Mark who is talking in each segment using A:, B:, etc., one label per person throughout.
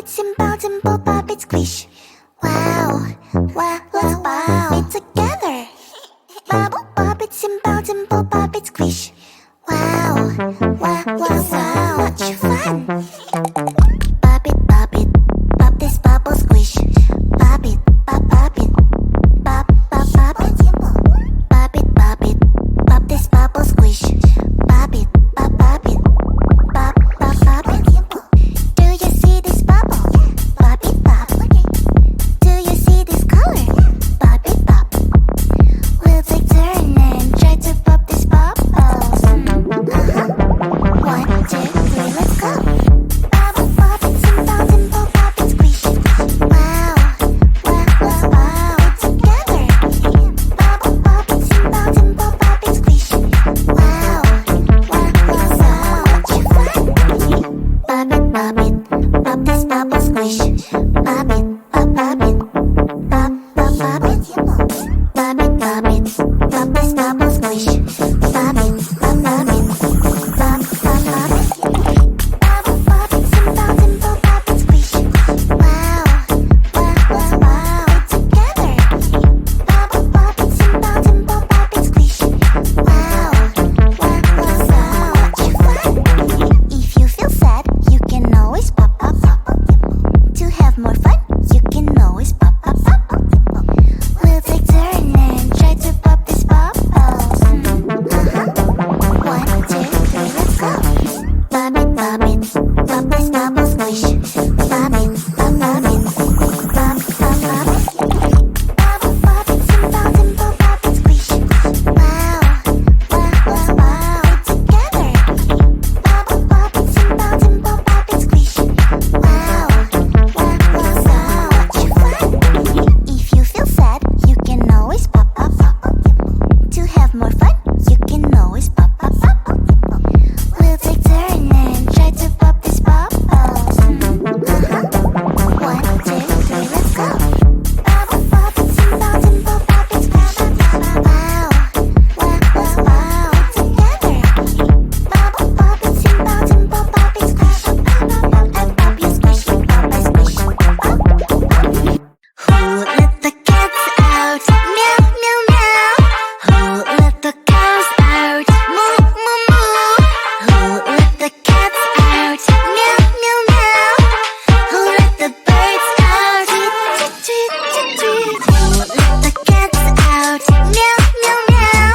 A: simple, dimple, pop it, squish. Wow, wow, let's pop it together. Bubble, pop it, simple, dimple, pop it, squish. Wow, wow, wow, so much fun. Pop it, pop this bubble, squish. Pop it, pop it, pop, pop, pop it. Pop it, pop this bubble, squish. Pop it, pop it, pop, pop, pop it. Do you see this bubble? Pop it, pop. Do you see this color? Pop it, pop. We'll take turn and try to pop this bubble. 1, 2, 3, let's go. Bubble, pop it, simple, dimple, pop it, squish. Wow, wow, wow, wow, it's together. Bubble, pop it, simple, dimple, pop it, squish. Wow, wow, wow, so much fun. Pop this bubble, squish. Pop it, pop it, pop, pop, pop it. Pop it, pop this bubble, squish. Pop it, pop it, pop, pop, pop it. Bubble, pop it, simple, dimple, pop it, squish. Wow, wow, wow, wow, it's together. Bubble, pop it, simple, dimple, pop it, squish. Wow, wow, wow, so much fun. If you feel sad, you can always pop. To have more fun, you can always pop. We'll take turn and try to pop this bubble. 1, 2, 3, let's go. Pop it, pop this bubble, squish. Pop it, pop it, pop, pop, pop it. Bubble, pop it, simple, dimple, pop it, squish. Wow, wow, wow, wow, it's together. Bubble, pop it, simple, dimple, pop it, squish. Wow, wow, wow, so much fun. If you feel sad, you can always pop. To have more fun, you can always pop. We'll take turn and try to pop this bubble. 1, 2, 3, let's go. Bubble, pop it, simple, dimple, pop it, squish. Wow, wow, wow, wow, it's together. Bubble, pop it, simple, dimple, pop it, squish. And pop your squish, pop my squish. Who let the cats out? Meow, meow, meow. Who let the cows out? Moo, moo, moo. Who let the cats out? Meow, meow, meow. Who let the birds out? Tweet, tweet, tweet, tweet. Who let the cats out? Meow, meow, meow.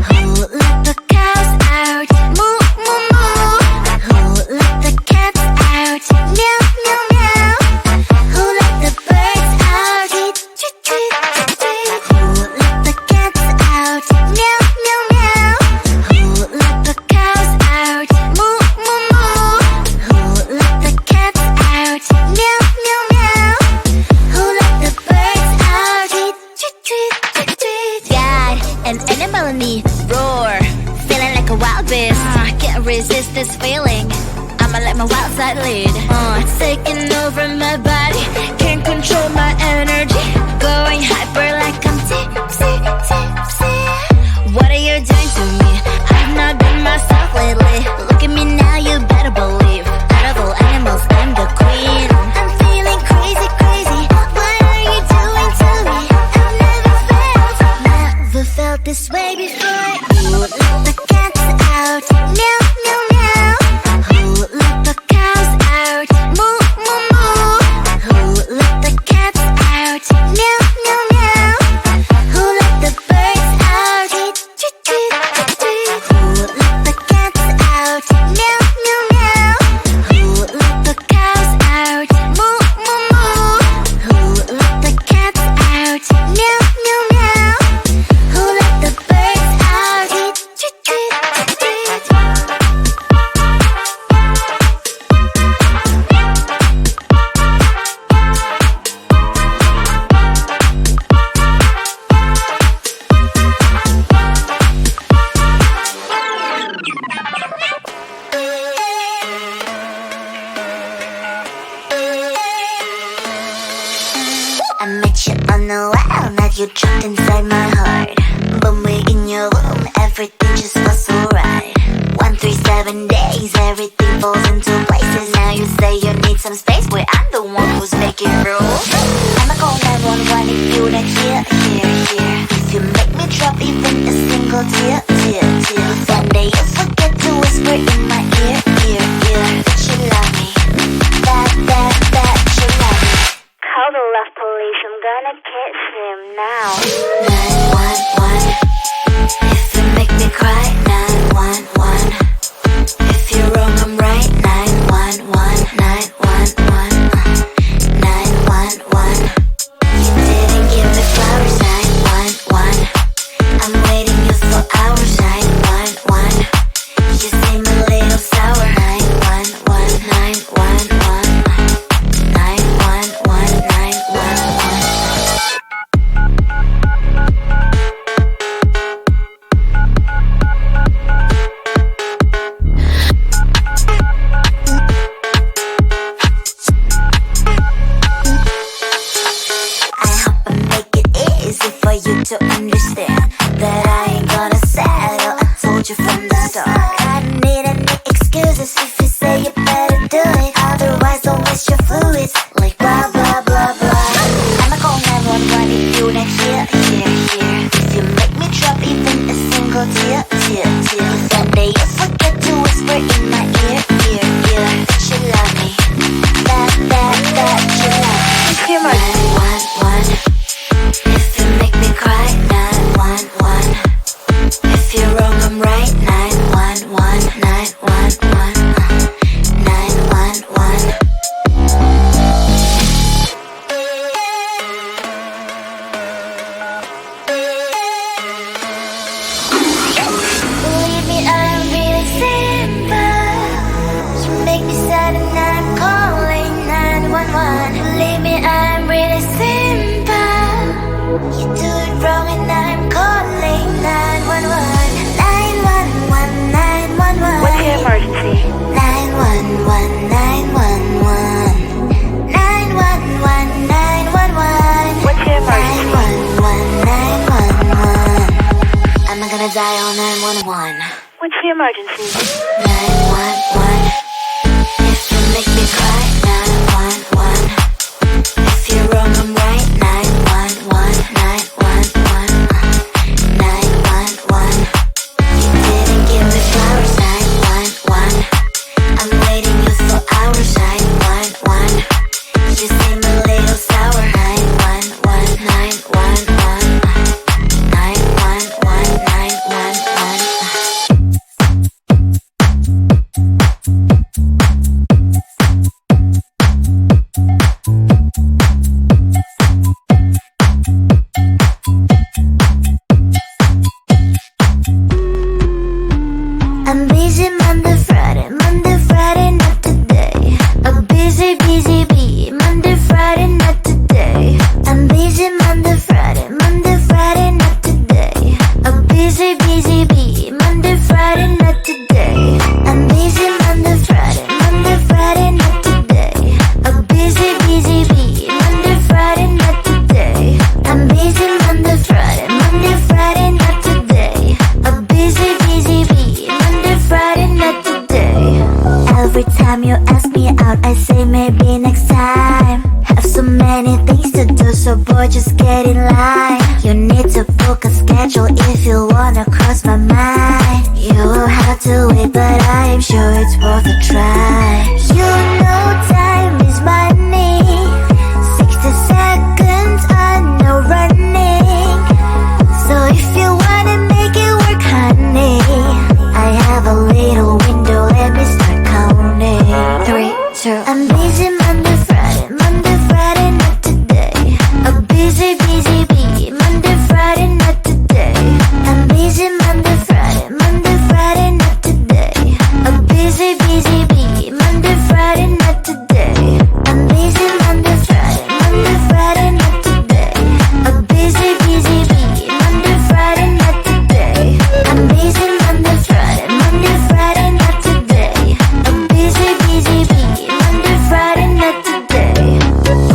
A: Who let the cows out? Moo, moo, moo. Who let the cats out? Meow, meow, meow. Who let the birds out? Tweet, tweet, tweet, tweet, tweet. Who let the cats out? Meow, meow, meow. Who let the cows out? Moo, moo, moo. Who let the cats out? Meow, meow, meow. Who let the birds out? Tweet, tweet, tweet, tweet, tweet. God, an animal in me, roar, feeling like a wild beast. Can't resist this feeling. I'ma let my wild side lead. It's taking over my body, can't control my energy. Going hyper like I'm tipsy, tipsy. What are you doing to me? I've not been myself lately. Look at me now, you better believe. Out of all animals, I'm the queen. I'm feeling crazy, crazy. What are you doing to me? I've never felt this way before. Who let the cats out? Meow, meow, meow. Who let the cows out? Moo, moo, moo. Who let the cats out? Meow, meow, meow. Who let the birds out? Tweet, tweet, tweet, tweet, tweet. Who let the cats out? Meow, meow, meow. Who let the cows out? Moo, moo, moo. Who let the cats out? Meow, meow, meow. Who let the birds out? Tweet, tweet, tweet, tweet, tweet. I met you on the wall, now you're trapped inside my heart. But we're in your room, everything just feels so right. 137 days, everything falls into places. Now you say you need some space, where I'm the one emergency. 911. If you make me cry, 911. If you're wrong, I'm right. 911, 911, 911. You didn't give me flowers. 911. I'm waiting you for hours. 911. You seem a little sour. 911, 911, 911, 911. I'm busy Monday, Friday, not today. A busy bee, Monday, Friday, not today. I'm busy Monday, Friday, not today. A busy bee, Monday, Friday, not today. I'm busy Monday, Friday, not today. A busy bee, Monday, Friday, not today. I'm busy Monday, Friday, not today. A busy bee, Monday, Friday, not today. Every time you ask me out, I say maybe next time. Have so many things to do, so boy, just get in line. You need to book a schedule if you wanna cross my mind. You will have to wait, but I am sure it's worth a try. You know time is money. 60 seconds, I know running. So if you wanna make it work, honey, I have a little window, let me start counting. 3, 2, I'm busy Monday, Friday, not today. A busy bee, Monday, Friday, not today. I'm busy Monday, Friday, not today. A busy bee, Monday, Friday, not today. I'm busy Monday, Friday, not today. A busy bee, Monday, Friday, not today. I'm busy Monday, Friday, not today. A busy bee, Monday, Friday, not today.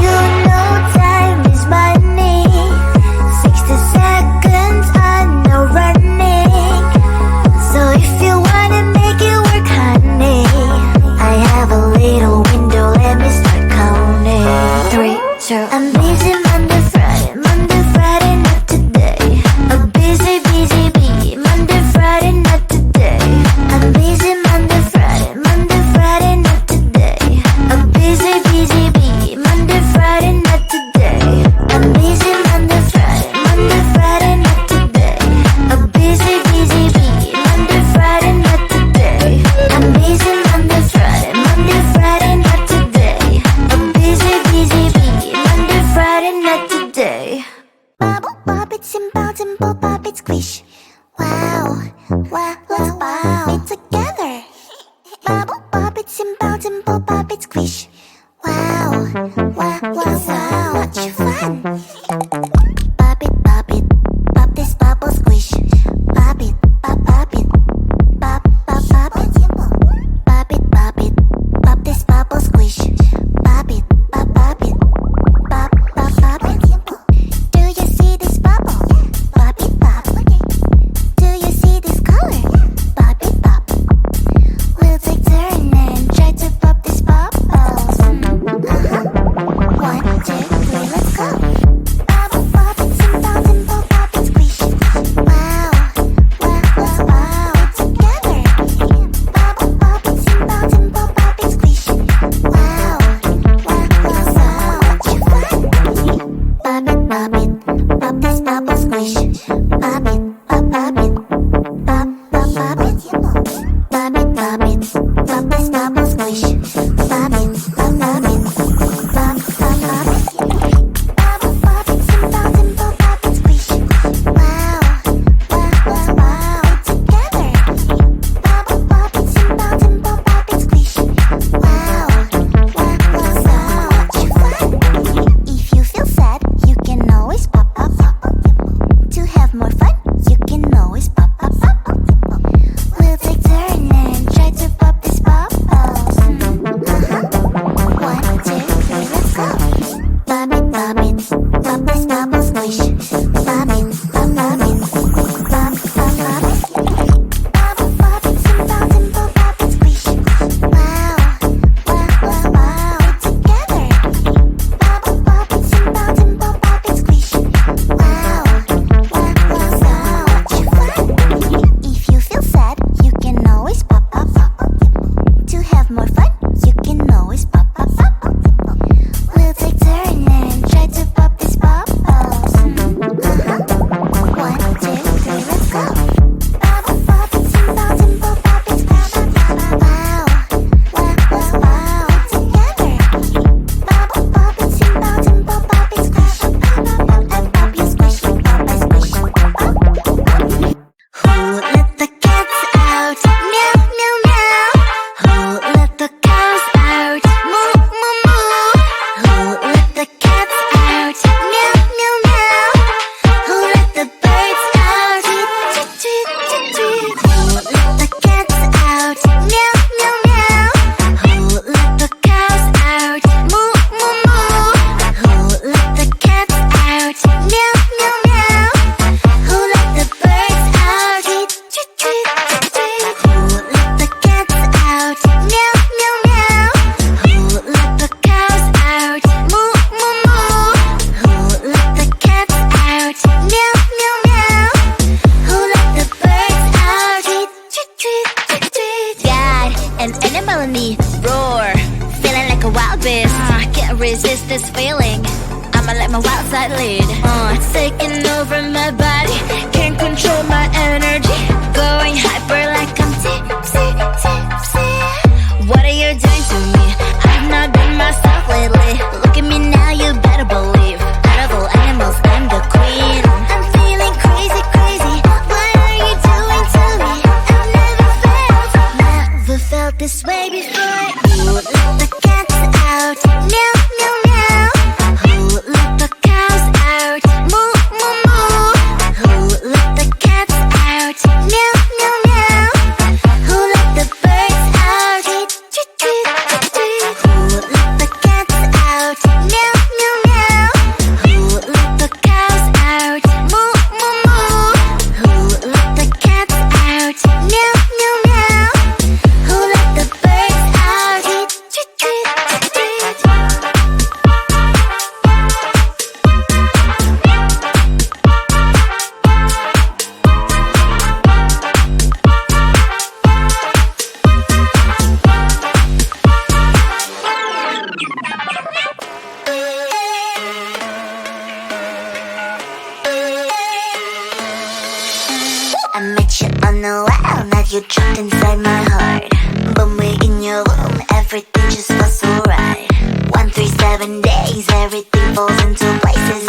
A: You know time is money. 60 seconds, I know running. So if you wanna make it work, honey, I have a little window, let me start counting. 3, 2, I'm busy Monday, Friday, not today. A busy bee, Monday, Friday, not today. I'm busy Monday, Friday, not today. A busy bee, Monday, Friday, not today. I'm busy Monday, Friday, not today. A busy bee, Monday, Friday, not today. I'm busy Monday, Friday, not today. A busy bee, Monday, Friday, not today. Bubble, bop it, simple, pop it, squish. Wow, let's bob it together. Bubble, bop it, simple, pop it, squish. Wow, such fun. Pop it, pop this bubble, squish. Pop it, pop it, pop it. Pop it, pop this bubble, squish. Pop it, pop it, pop it. Do you see this bubble? Pop it, pop. Do you see this color? Pop it, pop. We'll take turn and try to pop these bubbles. 1, 2, 3, let's go. can't resist this feeling. I'ma let my wild side lead. It's taking over my body, can't control my energy. Going hyper like I'm tipsy, tipsy. What are you doing to me? I've not been myself lately. Look at me now, you better believe. Out of all animals, I'm the queen. I'm feeling crazy, crazy. What are you doing to me? I've never felt this way before. Who let the cats out? Meow, meow, meow. Who let the cows out? Moo, moo, moo. Who let the cats out? Meow, meow, meow. Who let the birds out? Tweet, tweet, tweet, tweet. Who let the cats out? Meow, meow, meow. Who let the cows out? Moo, moo, moo. Who let the cats out? Meow, meow, meow. Who let the birds out? Tweet, tweet, tweet, tweet. I met you on the wall, now you're trapped inside my heart. When we're in your room, everything just feels so right. 137 days, everything falls into places.